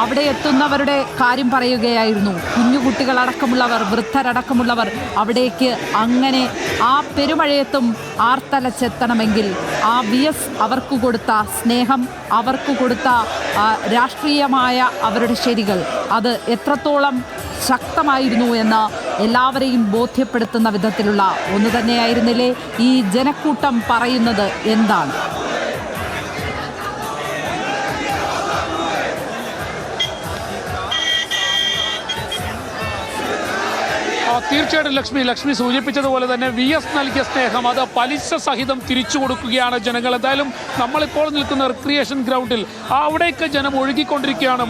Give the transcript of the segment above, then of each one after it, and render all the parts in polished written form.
അവിടെ എത്തുന്നവരുടെ കാര്യം പറയുകയായിരുന്നു. കുഞ്ഞുകുട്ടികളടക്കമുള്ളവർ, വൃദ്ധരടക്കമുള്ളവർ അവിടേക്ക് അങ്ങനെ ആ പെരുമഴയത്തും ആർത്തലച്ചെത്തണമെങ്കിൽ ആ VS അവർക്ക് കൊടുത്ത സ്നേഹം, അവർക്ക് കൊടുത്ത രാഷ്ട്രീയമായ അവരുടെ ശരികൾ അത് എത്രത്തോളം ശക്തമായിരുന്നു എന്ന് എല്ലാവരെയും ബോധ്യപ്പെടുത്തുന്ന വിധത്തിലുള്ള ഒന്ന് തന്നെയായിരുന്നില്ലേ ഈ ജനക്കൂട്ടം പറയുന്നത് എന്താണ്? തീർച്ചയായിട്ടും ലക്ഷ്മി സൂചിപ്പിച്ചതുപോലെ തന്നെ VS നൽകിയ സ്നേഹം അത് പലിശ സഹിതം തിരിച്ചു കൊടുക്കുകയാണ് ജനങ്ങൾ. എന്തായാലും നമ്മളിപ്പോൾ നിൽക്കുന്ന റിക്രിയേഷൻ ഗ്രൗണ്ടിൽ അവിടേക്ക് ജനം ഒഴുകിക്കൊണ്ടിരിക്കുകയാണ്.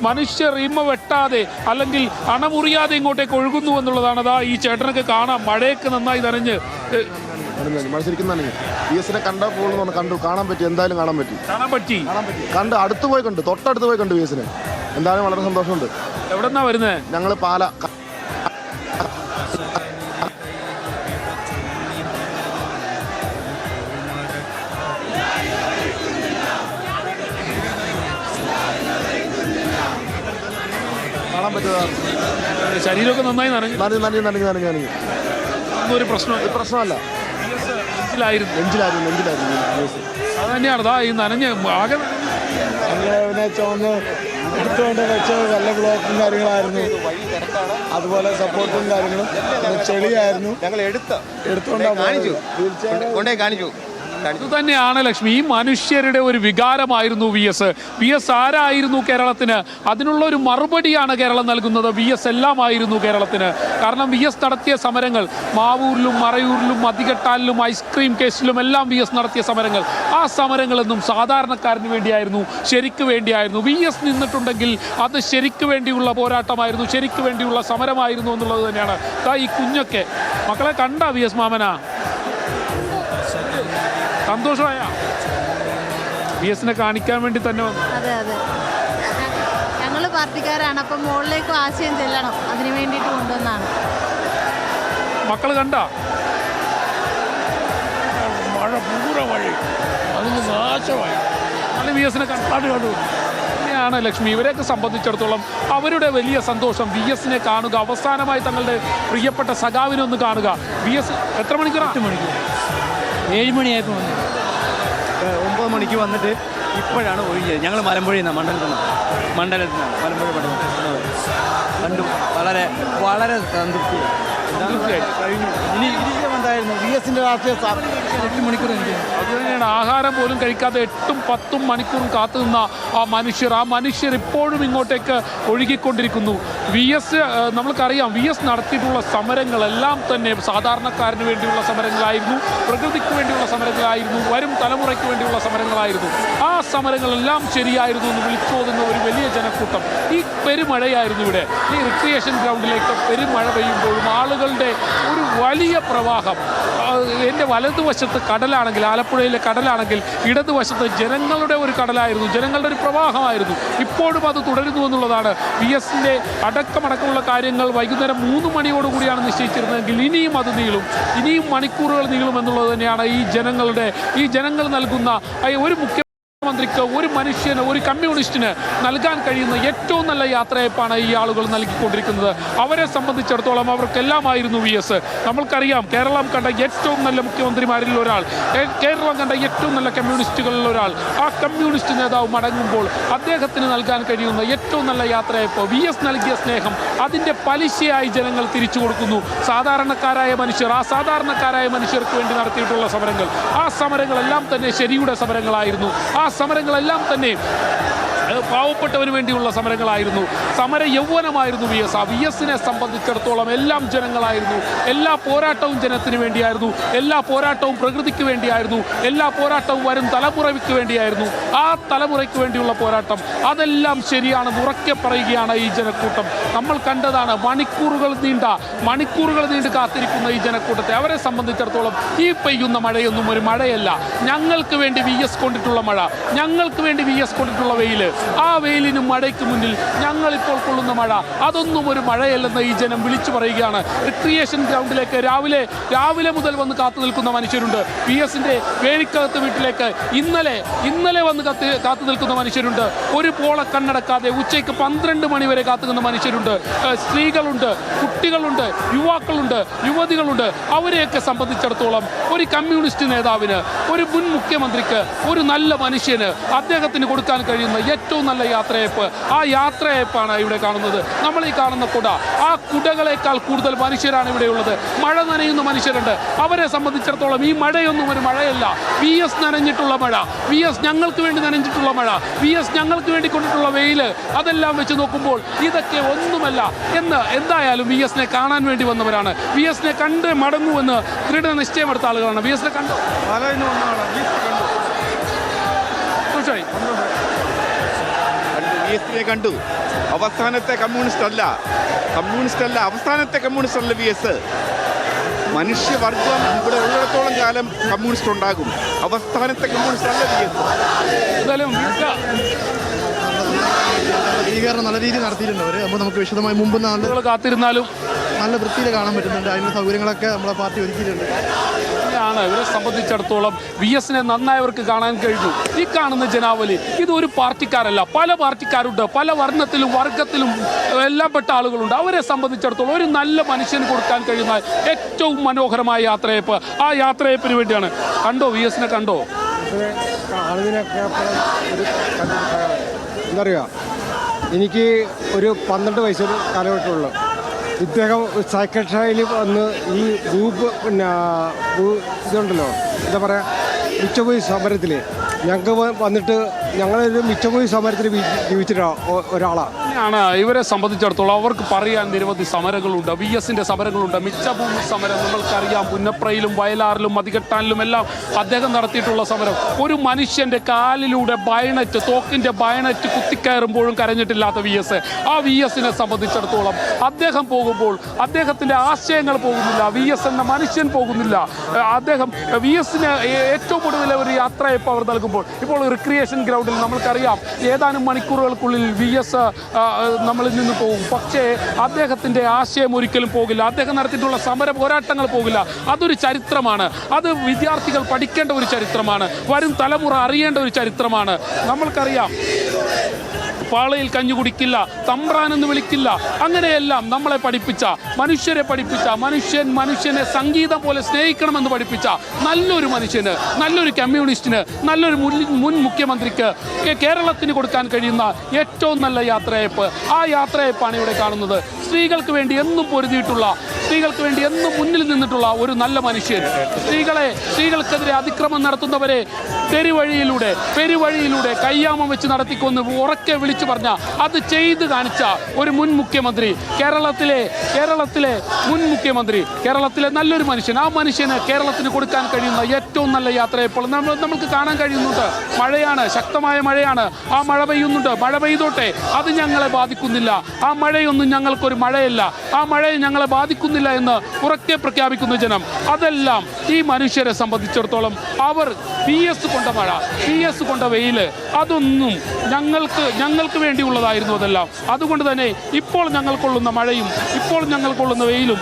മനുഷ്യർ ഇമ്മ വെട്ടാതെ അല്ലെങ്കിൽ അണമുറിയാതെ ഇങ്ങോട്ടേക്ക് ഒഴുകുന്നു എന്നുള്ളതാണ്. അതാ ഈ ചേട്ടനൊക്കെ കാണാം, മഴയൊക്കെ നന്നായി നനഞ്ഞ് മത്സരിക്കുന്നതാണ്. VS കണ്ടു കാണാൻ പറ്റി, എന്തായാലും കാണാൻ പറ്റി. കണ്ട് അടുത്ത് പോയി കണ്ടു, തൊട്ടടുത്ത് പോയി കണ്ടു VS. എന്തായാലും വളരെ സന്തോഷമുണ്ട്. എവിടെന്നാ വരുന്നത്? ഞങ്ങൾ പാല. കാണാൻ പറ്റുന്നതാണ്. ശരീരമൊക്കെ നന്നായി നനഞ്ഞു. ഒരു പ്രശ്നമല്ല. നെഞ്ചിലായിരുന്നു. അത് തന്നെയാണ് ഈ നനഞ്ഞ് ആകെ ചോന്ന് എടുത്തുകൊണ്ട് വെച്ച നല്ല ബ്ലോക്കും കാര്യങ്ങളായിരുന്നു. അതുപോലെ സപ്പോർട്ടും കാര്യങ്ങളും ചെളിയായിരുന്നു. ഞങ്ങൾ എടുത്തുകൊണ്ടാ കാണിച്ചു. ഇത് തന്നെയാണ് ലക്ഷ്മി, ഈ മനുഷ്യരുടെ ഒരു വികാരമായിരുന്നു VS ആരായിരുന്നു കേരളത്തിന്? അതിനുള്ള ഒരു മറുപടിയാണ് കേരളം നൽകുന്നത്. VS എല്ലാമായിരുന്നു കേരളത്തിന്. കാരണം VS നടത്തിയ സമരങ്ങൾ, മാവൂരിലും മറയൂരിലും മതികെട്ടാലിലും ഐസ്ക്രീം കേസിലും എല്ലാം VS നടത്തിയ സമരങ്ങൾ, ആ സമരങ്ങളെന്നും സാധാരണക്കാരന് വേണ്ടിയായിരുന്നു, ശരിക്ക് വേണ്ടിയായിരുന്നു. VS നിന്നിട്ടുണ്ടെങ്കിൽ അത് ശരിക്ക് വേണ്ടിയുള്ള പോരാട്ടമായിരുന്നു, ശരിക്ക് വേണ്ടിയുള്ള സമരമായിരുന്നു എന്നുള്ളത് തന്നെയാണ്. ഈ കുഞ്ഞൊക്കെ മക്കളെ കണ്ട VS മാമനാ സന്തോഷമായ VS കാണിക്കാൻ വേണ്ടി തന്നെ വന്നു. അതെ ഞങ്ങൾ പാർട്ടിക്കാരാണ്, അപ്പം മുകളിലേക്ക് ആശയം ചെല്ലണം, അതിനു വേണ്ടിയിട്ട് കൊണ്ടുവന്നാണ്. മക്കൾ കണ്ട മഴ അതിന് നാശമായി. VS കണ്ടു ാണ് ലക്ഷ്മി. ഇവരെയൊക്കെ സംബന്ധിച്ചിടത്തോളം അവരുടെ വലിയ സന്തോഷം VS കാണുക, അവസാനമായി തങ്ങളുടെ പ്രിയപ്പെട്ട സഖാവിനെ ഒന്ന് കാണുക. VS എത്ര മണിക്കൂറാണ്? 8 മണിക്കൂർ 7 മണിയായപ്പോൾ വന്നു. 9 മണിക്ക് വന്നിട്ട് ഇപ്പോഴാണ് ഒഴിഞ്ഞത്. ഞങ്ങൾ മലമ്പുഴയിൽ നിന്നാണ്, മണ്ഡലത്തിൽ നിന്നാണ് മലമ്പുഴ കണ്ടു. വളരെ സംതൃപ്തി കഴിഞ്ഞു. ഇനി എന്തായിരുന്നു VS രാഷ്ട്രീയ 8 മണിക്കൂർ എനിക്ക് അത് തന്നെയാണ്. ആഹാരം പോലും കഴിക്കാതെ 8ഉം 10ഉം മണിക്കൂറും കാത്തു നിന്ന ആ മനുഷ്യർ ഇപ്പോഴും ഇങ്ങോട്ടേക്ക് ഒഴുകിക്കൊണ്ടിരിക്കുന്നു. VS നമ്മൾക്കറിയാം, VS നടത്തിയിട്ടുള്ള സമരങ്ങളെല്ലാം തന്നെ സാധാരണക്കാരന് വേണ്ടിയുള്ള സമരങ്ങളായിരുന്നു, പ്രകൃതിക്ക് വേണ്ടിയുള്ള സമരങ്ങളായിരുന്നു, വരും തലമുറയ്ക്ക് വേണ്ടിയുള്ള സമരങ്ങളായിരുന്നു. ആ സമരങ്ങളെല്ലാം ശരിയായിരുന്നു എന്ന് വിളിച്ചോതുന്ന ഒരു വലിയ ജനക്കൂട്ടം. ഈ പെരുമഴയായിരുന്നു ഇവിടെ. ഈ റിക്രിയേഷൻ ഗ്രൗണ്ടിലേക്ക് പെരുമഴ പെയ്യുമ്പോഴും ആളുകളുടെ ഒരു വലിയ പ്രവാഹം. എൻ്റെ വലതുവശത്ത് കടലാണെങ്കിൽ, ആലപ്പുഴയിലെ കടലാണെങ്കിൽ, ഇടതുവശത്ത് ജനങ്ങളുടെ ഒരു കടലായിരുന്നു, ജനങ്ങളുടെ ഒരു പ്രവാഹമായിരുന്നു. ഇപ്പോഴും അത് തുടരുന്നു എന്നുള്ളതാണ്. VSന്റെ അടക്കമടക്കമുള്ള കാര്യങ്ങൾ വൈകുന്നേരം 3 മണിയോടുകൂടിയാണ് നിശ്ചയിച്ചിരുന്നതെങ്കിൽ ഇനിയും അത് നീളും, ഇനിയും മണിക്കൂറുകൾ നീളും എന്നുള്ളത് തന്നെയാണ് ഈ ജനങ്ങൾ നൽകുന്ന ഒരു മുഖ്യമന്ത്രിക്ക്, ഒരു മനുഷ്യന്, ഒരു കമ്മ്യൂണിസ്റ്റിന് നൽകാൻ കഴിയുന്ന ഏറ്റവും നല്ല യാത്രയപ്പാണ് ഈ ആളുകൾ നൽകിക്കൊണ്ടിരിക്കുന്നത്. അവരെ സംബന്ധിച്ചിടത്തോളം അവർക്കെല്ലാമായിരുന്നു VS. നമ്മൾക്കറിയാം, കേരളം കണ്ട ഏറ്റവും നല്ല മുഖ്യമന്ത്രിമാരിൽ ഒരാൾ, കേരളം കണ്ട ഏറ്റവും നല്ല കമ്മ്യൂണിസ്റ്റുകളിൽ ഒരാൾ. ആ കമ്മ്യൂണിസ്റ്റ് നേതാവ് മടങ്ങുമ്പോൾ അദ്ദേഹത്തിന് നൽകാൻ കഴിയുന്ന ഏറ്റവും നല്ല യാത്രയപ്പ്, VS നൽകിയ സ്നേഹം, അതിൻ്റെ പലിശയായി ജനങ്ങൾ തിരിച്ചു കൊടുക്കുന്നു. സാധാരണക്കാരായ മനുഷ്യർക്ക് വേണ്ടി നടത്തിയിട്ടുള്ള സമരങ്ങൾ, ആ സമരങ്ങളെല്ലാം തന്നെ ശരിയുടെ സമരങ്ങളായിരുന്നു. ആ സമരങ്ങളെല്ലാം തന്നെ പാവപ്പെട്ടവന് വേണ്ടിയുള്ള സമരങ്ങളായിരുന്നു, സമര യൗവനമായിരുന്നു VS. ആ VSനെ സംബന്ധിച്ചിടത്തോളം എല്ലാം ജനങ്ങളായിരുന്നു. എല്ലാ പോരാട്ടവും ജനത്തിന് വേണ്ടിയായിരുന്നു, എല്ലാ പോരാട്ടവും പ്രകൃതിക്ക് വേണ്ടിയായിരുന്നു, എല്ലാ പോരാട്ടവും വരും തലമുറയ്ക്ക് വേണ്ടിയായിരുന്നു. ആ തലമുറയ്ക്ക് വേണ്ടിയുള്ള പോരാട്ടം അതെല്ലാം ശരിയാണെന്ന് ഉറക്കെ പറയുകയാണ് ഈ ജനക്കൂട്ടം. നമ്മൾ കണ്ടതാണ് മണിക്കൂറുകൾ നീണ്ട് കാത്തിരിക്കുന്ന ഈ ജനക്കൂട്ടത്തെ. അവരെ സംബന്ധിച്ചിടത്തോളം ഈ പെയ്യുന്ന മഴയൊന്നും ഒരു മഴയല്ല, ഞങ്ങൾക്ക് വേണ്ടി VS കൊണ്ടിട്ടുള്ള മഴ, ഞങ്ങൾക്ക് വേണ്ടി VS കൊണ്ടിട്ടുള്ള വെയിൽ, ആ വെയിലിനും മഴയ്ക്ക് മുന്നിൽ ഞങ്ങളിപ്പോൾ കൊള്ളുന്ന മഴ അതൊന്നും ഒരു മഴയല്ലെന്ന് ഈ ജനം വിളിച്ചു പറയുകയാണ്. റിക്രിയേഷൻ ഗ്രൗണ്ടിലേക്ക് രാവിലെ മുതൽ വന്ന് കാത്തു നിൽക്കുന്ന മനുഷ്യരുണ്ട്. PS-ന്റെ വേലിക്കകത്ത് വീട്ടിലേക്ക് ഇന്നലെ വന്ന് കാത്തു നിൽക്കുന്ന മനുഷ്യരുണ്ട്. ഒരു പോള കണ്ണടക്കാതെ ഉച്ചയ്ക്ക് 12 മണി വരെ കാത്തുനിന്ന മനുഷ്യരുണ്ട്. സ്ത്രീകളുണ്ട്, കുട്ടികളുണ്ട്, യുവാക്കളുണ്ട്, യുവതികളുണ്ട്. അവരെയൊക്കെ സംബന്ധിച്ചിടത്തോളം ഒരു കമ്മ്യൂണിസ്റ്റ് നേതാവിന്, ഒരു മുൻ മുഖ്യമന്ത്രിക്ക്, ഒരു നല്ല മനുഷ്യന് അദ്ദേഹത്തിന് കൊടുക്കാൻ കഴിയുന്ന ഏറ്റവും നല്ല യാത്രയയപ്പ്, ആ യാത്രയയപ്പാണ് ഇവിടെ കാണുന്നത്. നമ്മൾ ഈ കാണുന്ന കുട, ആ കുടകളേക്കാൾ കൂടുതൽ മനുഷ്യരാണ് ഇവിടെയുള്ളത്. മഴ നനയുന്ന മനുഷ്യരുണ്ട്. അവരെ സംബന്ധിച്ചിടത്തോളം ഈ മഴയൊന്നും ഒരു മഴയല്ല. VS നനഞ്ഞിട്ടുള്ള മഴ, VS ഞങ്ങൾക്ക് വേണ്ടി നനഞ്ഞിട്ടുള്ള മഴ, VS ഞങ്ങൾക്ക് വേണ്ടി കൊണ്ടിട്ടുള്ള വെയിൽ, അതെല്ലാം വെച്ച് നോക്കുമ്പോൾ ഇതൊക്കെ ഒന്നുമല്ല എന്ന് എന്തായാലും VS-നെ കാണാൻ വേണ്ടി വന്നവരാണ്. VS-നെ കണ്ട് മടങ്ങുമെന്ന് ദൃഢനിശ്ചയമെടുത്ത ആളുകളാണ്. VS-നെ കണ്ടു, VS-നെ കണ്ടു. അവസാനത്തെ കമ്മ്യൂണിസ്റ്റ് അല്ല, അവസാനത്തെ കമ്മ്യൂണിസ്റ്റ് അല്ല VS. മനുഷ്യവർഗം ഇവിടെ ഉള്ളിടത്തോളം കാലം കമ്മ്യൂണിസ്റ്റ് ഉണ്ടാകും. അവസാനത്തെ കമ്മ്യൂണിസ്റ്റ് അല്ല VS. എന്തായാലും നവീകരണം നല്ല രീതിയിൽ നടത്തിയിട്ടുണ്ട് അവർ. അപ്പോൾ നമുക്ക് വിശദമായി മുമ്പ് കാത്തിരുന്നാലും നല്ല വൃത്തിയിൽ കാണാൻ പറ്റുന്നുണ്ട്. അതിനുള്ള സൗകര്യങ്ങളൊക്കെ നമ്മളെ പാർട്ടി ഒരുക്കിയിട്ടുണ്ട്. ഇവരെ സംബന്ധിച്ചിടത്തോളം VS-നെ നന്നായവർക്ക് കാണാൻ കഴിഞ്ഞു. ഈ കാണുന്ന ജനാവലി ഇത് ഒരു പാർട്ടിക്കാരല്ല, പല പാർട്ടിക്കാരുണ്ട്, പല വർണ്ണത്തിലും വർഗത്തിലും എല്ലാം പെട്ട ആളുകളുണ്ട്. അവരെ സംബന്ധിച്ചിടത്തോളം ഒരു നല്ല മനുഷ്യന് കൊടുക്കാൻ കഴിയുന്ന ഏറ്റവും മനോഹരമായ യാത്രയയപ്പ്, ആ യാത്രയയപ്പിന് വേണ്ടിയാണ്. കണ്ടോ VS-നെ കണ്ടോ? എന്താ പറയുക, എനിക്ക് ഒരു 12 വയസ്സൊരു കാലഘട്ടമുള്ളൂ. ഇദ്ദേഹം സെക്രട്ടറിയിൽ വന്ന് ഈ ഇതുണ്ടല്ലോ, എന്താ പറയുക, മിച്ചപോയി സമരത്തിൽ ഞങ്ങൾക്ക് വന്നിട്ട് ഞങ്ങളൊരു മിച്ചപോയി സമരത്തിൽ ജീവിച്ചിട്ട ഒരാളാണ്. ഇവരെ സംബന്ധിച്ചിടത്തോളം അവർക്ക് പറയാൻ നിരവധി സമരങ്ങളുണ്ട്. VS-ന്റെ സമരങ്ങളുണ്ട്. മിച്ചഭൂമി സമരം നമ്മൾക്കറിയാം. പുന്നപ്രയിലും വയലാറിലും മതികെട്ടാനിലും എല്ലാം അദ്ദേഹം നടത്തിയിട്ടുള്ള സമരം. ഒരു മനുഷ്യന്റെ കാലിലൂടെ ബയണറ്റ്, തോക്കിന്റെ ബയണറ്റ് കുത്തിക്കയറുമ്പോഴും കരഞ്ഞിട്ടില്ലാത്ത VS. ആ VS-നെ സംബന്ധിച്ചിടത്തോളം അദ്ദേഹം പോകുമ്പോൾ അദ്ദേഹത്തിന്റെ ആശയങ്ങൾ പോകുന്നില്ല, VS എന്ന മനുഷ്യൻ പോകുന്നില്ല. അദ്ദേഹം VS-ന് ഏറ്റവും കൂടുതൽ ഒരു യാത്രയയപ്പ് അവർ നൽകുമ്പോൾ ഇപ്പോൾ റിക്രിയേഷൻ ഗ്രൗണ്ടിൽ നമ്മൾക്കറിയാം ഏതാനും മണിക്കൂറുകൾക്കുള്ളിൽ VS നമ്മളിൽ നിന്ന് പോകും. പക്ഷേ അദ്ദേഹത്തിൻ്റെ ആശയം ഒരിക്കലും പോകില്ല. അദ്ദേഹം നടത്തിയിട്ടുള്ള സമര പോരാട്ടങ്ങൾ പോകില്ല. അതൊരു ചരിത്രമാണ്. അത് വിദ്യാർത്ഥികൾ പഠിക്കേണ്ട ഒരു ചരിത്രമാണ്. വരും തലമുറ അറിയേണ്ട ഒരു ചരിത്രമാണ്. നമ്മൾക്കറിയാം പാളയിൽ കഞ്ഞു കുടിക്കില്ല, തമ്പ്രാനെന്ന് വിളിക്കില്ല, അങ്ങനെയെല്ലാം നമ്മളെ പഠിപ്പിച്ച, മനുഷ്യരെ പഠിപ്പിച്ച, മനുഷ്യനെ സംഗീതം പോലെ സ്നേഹിക്കണമെന്ന് പഠിപ്പിച്ച നല്ലൊരു മനുഷ്യന്, നല്ലൊരു കമ്മ്യൂണിസ്റ്റിന്, നല്ലൊരു മുൻ മുഖ്യമന്ത്രിക്ക് കേരളത്തിന് കൊടുക്കാൻ കഴിയുന്ന ഏറ്റവും നല്ല യാത്രയയപ്പ്, ആ യാത്രയയപ്പാണ് ഇവിടെ കാണുന്നത്. സ്ത്രീകൾക്ക് വേണ്ടി എന്നും പൊരുതിയിട്ടുള്ള, സ്ത്രീകൾക്ക് വേണ്ടി എന്നും മുന്നിൽ നിന്നിട്ടുള്ള ഒരു നല്ല മനുഷ്യൻ. സ്ത്രീകൾക്കെതിരെ അതിക്രമം നടത്തുന്നവരെ പെരുവഴിയിലൂടെ കയ്യാമം വെച്ച് നടത്തിക്കൊന്ന് ഉറക്കെ വിളിച്ചു പറഞ്ഞ, അത് ചെയ്ത് കാണിച്ച ഒരു മുൻ മുഖ്യമന്ത്രി, കേരളത്തിലെ മുൻ മുഖ്യമന്ത്രി, കേരളത്തിലെ നല്ലൊരു മനുഷ്യൻ. ആ മനുഷ്യന് കേരളത്തിന് കൊടുക്കാൻ കഴിയുന്ന ഏറ്റവും നല്ല യാത്രയപ്പോൾ നമുക്ക് കാണാൻ കഴിയുന്നുണ്ട്. മഴയാണ്, ശക്തമായ മഴയാണ്. ആ മഴ പെയ്യുന്നുണ്ട്. മഴ പെയ്തോട്ടെ, അത് ഞങ്ങളെ ബാധിക്കുന്നില്ല. ആ മഴയൊന്നും ഞങ്ങൾക്കൊരു മഴയല്ല, ആ മഴയെ ഞങ്ങളെ ബാധിക്കുന്നില്ല എന്ന് ഉറക്കെ പ്രഖ്യാപിക്കുന്ന ജനം. അതെല്ലാം ഈ മനുഷ്യരെ സംബന്ധിച്ചിടത്തോളം അവർ PS കൊണ്ട മഴ, PS കൊണ്ട വെയിൽ, അതൊന്നും ഞങ്ങൾക്ക് വേണ്ടിയുള്ളതായിരുന്നു അതെല്ലാം. അതുകൊണ്ട് തന്നെ ഇപ്പോൾ ഞങ്ങൾക്കൊള്ളുന്ന മഴയും ഇപ്പോൾ ഞങ്ങൾക്കൊള്ളുന്ന വെയിലും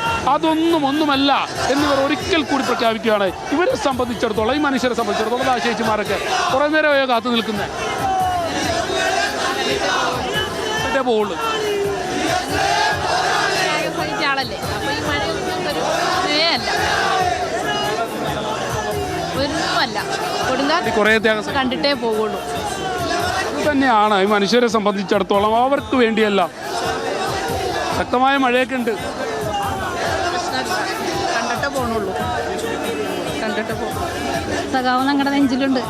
ഒന്നുമല്ല എന്നിവർ ഒരിക്കൽ കൂടി പ്രഖ്യാപിക്കുകയാണ്. ഇവരെ സംബന്ധിച്ചിടത്തോളം, ഈ മനുഷ്യരെ സംബന്ധിച്ചിടത്തോളം ആ ചേച്ചിമാരൊക്കെ കുറേ നേരമായോ കാത്തു നിൽക്കുന്നത് പോകുള്ളൂ. ആളല്ലേ, അപ്പോൾ ഈ മഴയൊന്നും ഒരു ഒന്നുമല്ല. കൊടുങ്കാറ്റ് കണ്ടിട്ടേ പോവുള്ളൂ. തന്നെയാണ് ഈ മനുഷ്യരെ സംബന്ധിച്ചിടത്തോളം അവർക്ക് വേണ്ടിയല്ല. ശക്തമായ മഴയൊക്കെ ഉണ്ട്, കണ്ടിട്ടേ പോണുള്ളൂ. സഖാവ് ഞങ്ങളുടെ നെഞ്ചിലുണ്ട്,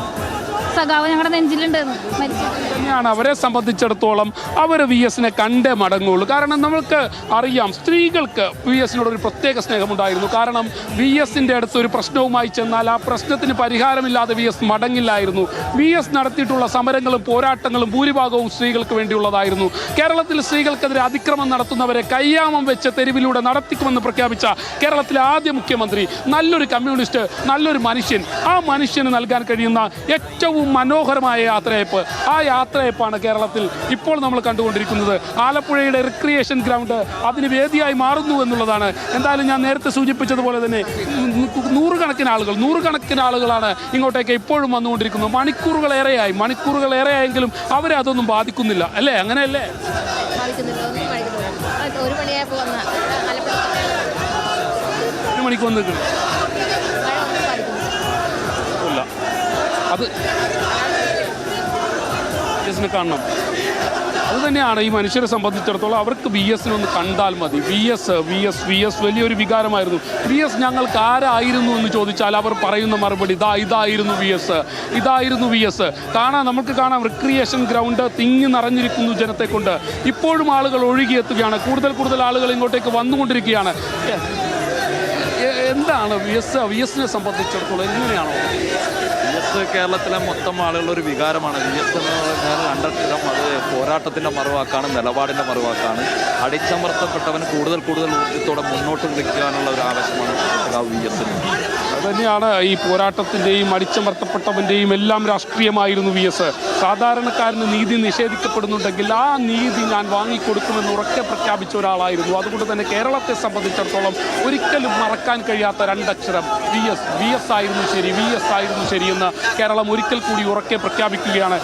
തന്നെയാണ് അവരെ സംബന്ധിച്ചിടത്തോളം അവർ VS-നെ കണ്ടേ മടങ്ങുള്ളൂ. കാരണം നമുക്ക് അറിയാം സ്ത്രീകൾക്ക് VS-നോട് ഒരു പ്രത്യേക സ്നേഹമുണ്ടായിരുന്നു. കാരണം VS-ന്റെ അടുത്ത് ഒരു പ്രശ്നവുമായി ചെന്നാൽ ആ പ്രശ്നത്തിന് പരിഹാരമില്ലാതെ VS മടങ്ങില്ലായിരുന്നു. VS നടത്തിയിട്ടുള്ള സമരങ്ങളും പോരാട്ടങ്ങളും ഭൂരിഭാഗവും സ്ത്രീകൾക്ക് വേണ്ടിയുള്ളതായിരുന്നു. കേരളത്തിൽ സ്ത്രീകൾക്കെതിരെ അതിക്രമം നടത്തുന്നവരെ കയ്യാമം വെച്ച് തെരുവിലൂടെ നടത്തിക്കുമെന്ന് പ്രഖ്യാപിച്ച കേരളത്തിലെ ആദ്യ മുഖ്യമന്ത്രി, നല്ലൊരു കമ്മ്യൂണിസ്റ്റ്, നല്ലൊരു മനുഷ്യൻ. ആ മനുഷ്യന് നൽകാൻ കഴിയുന്ന ഏറ്റവും ഏറ്റവും മനോഹരമായ യാത്രയയപ്പ്. ആ യാത്രയയപ്പാണ് കേരളത്തിൽ ഇപ്പോൾ നമ്മൾ കണ്ടുകൊണ്ടിരിക്കുന്നത്. ആലപ്പുഴയുടെ റിക്രിയേഷൻ ഗ്രൗണ്ട് അതിന് വേദിയായി മാറുന്നു എന്നുള്ളതാണ്. എന്തായാലും ഞാൻ നേരത്തെ സൂചിപ്പിച്ചതുപോലെ തന്നെ നൂറുകണക്കിന് ആളുകളാണ് ഇങ്ങോട്ടേക്ക് ഇപ്പോഴും വന്നുകൊണ്ടിരിക്കുന്നത്. മണിക്കൂറുകളേറെയായെങ്കിലും അവരെ അതൊന്നും ബാധിക്കുന്നില്ല അല്ലേ? അങ്ങനെയല്ലേ? ഒരു മണിയായപ്പോൾ വന്ന ഒരു മണിക്ക് വന്ന് ഇല്ല അത് VS-നെ കാണണം. അതുതന്നെയാണ് ഈ മനുഷ്യരെ സംബന്ധിച്ചിടത്തോളം അവർക്ക് VS-നെ ഒന്ന് കണ്ടാൽ മതി. VS വലിയൊരു വികാരമായിരുന്നു. VS ഞങ്ങൾക്ക് ആരായിരുന്നു എന്ന് ചോദിച്ചാൽ അവർ പറയുന്ന മറുപടി ഇതായിരുന്നു VS. നമുക്ക് കാണാം റിക്രിയേഷൻ ഗ്രൗണ്ട് തിങ്ങി നിറഞ്ഞിരിക്കുന്നു ജനത്തെ കൊണ്ട്. ഇപ്പോഴും ആളുകൾ ഒഴുകിയെത്തുകയാണ്. കൂടുതൽ ആളുകൾ ഇങ്ങോട്ടേക്ക് വന്നുകൊണ്ടിരിക്കുകയാണ്. എന്താണ് VS-നെ സംബന്ധിച്ചിടത്തോളം എങ്ങനെയാണോ? കേരളത്തിലെ മൊത്തം ആളുകളുടെ ഒരു വികാരമാണ്. VS എന്ന് പറഞ്ഞാൽ രണ്ടക്ഷരം. അത് പോരാട്ടത്തിൻ്റെ മറുവാക്കാണ്, നിലപാടിൻ്റെ മറുവാക്കാണ്. അടിച്ചമർത്തപ്പെട്ടവന് കൂടുതൽ ഊർജ്ജത്തോടെ മുന്നോട്ട് വിളിക്കാനുള്ള ഒരു ആവശ്യമാണ് VS-ന്. അതുതന്നെയാണ് ഈ പോരാട്ടത്തിൻ്റെയും അടിച്ചമർത്തപ്പെട്ടവൻ്റെയും എല്ലാം രാഷ്ട്രീയമായിരുന്നു VS. സാധാരണക്കാരന് നീതി നിഷേധിക്കപ്പെടുന്നുണ്ടെങ്കിൽ ആ നീതി ഞാൻ വാങ്ങിക്കൊടുക്കുമെന്ന് ഉറക്കെ പ്രഖ്യാപിച്ച ഒരാളായിരുന്നു. അതുകൊണ്ട് തന്നെ കേരളത്തെ സംബന്ധിച്ചിടത്തോളം ഒരിക്കലും മറക്കാൻ കഴിയാത്ത രണ്ടക്ഷരം VS ആയിരുന്നു ശരി എന്ന് കേരളം ഒരിക്കൽ കൂടി ഉറക്കെ പ്രഖ്യാപിക്കുകയാണ്.